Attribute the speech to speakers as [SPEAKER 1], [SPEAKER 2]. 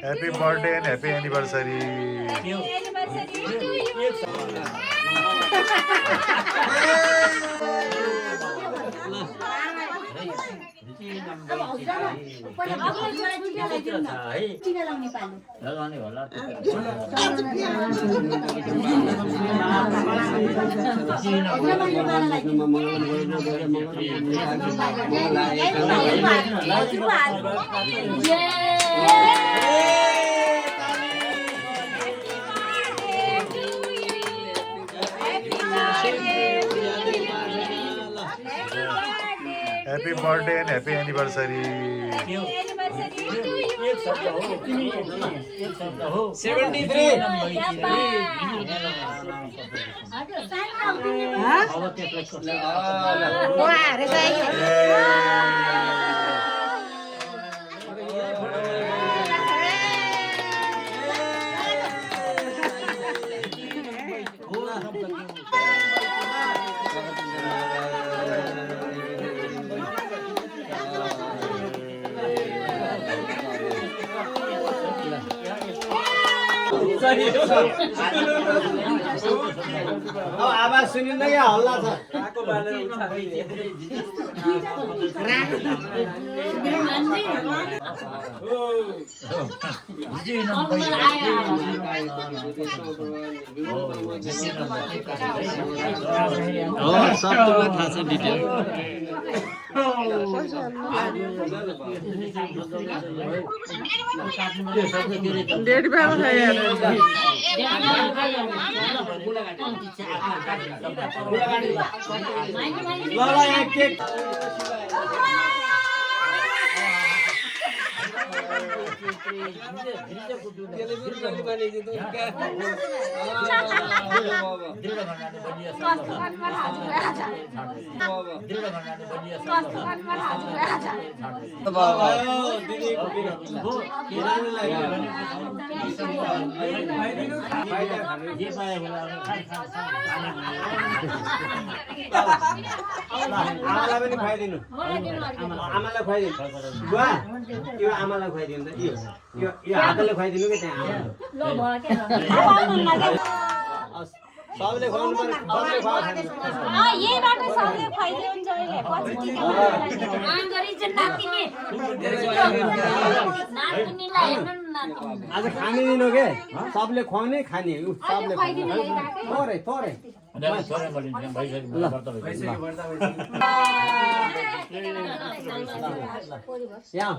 [SPEAKER 1] Happy birthday and happy anniversary.
[SPEAKER 2] लगाउने होला
[SPEAKER 1] Happy birthday and happy anniversary.
[SPEAKER 2] 73
[SPEAKER 3] आवाज सुनिँदैन क्या हल्ला छ सबैलाई थाहा छ डिटेल
[SPEAKER 4] डेढ बेला छ यार
[SPEAKER 3] आमालाई पनि खुवाइदिनु आमालाई खुवाइदिनु बुवा यो आमालाई खुवाइदिनु त यो हातले खुवाइदिनु के त्यहाँ सबले खुवाउनु पर्यो सबले
[SPEAKER 5] यहीबाट सबले फाइदा हुन्छ अहिले पछि आन्दरी चाहिँ नातिनीलाई हेर्नु न
[SPEAKER 3] आज खाने दिनु के सबले खुवाउने खाने सबले थोरै थोरै यहाँ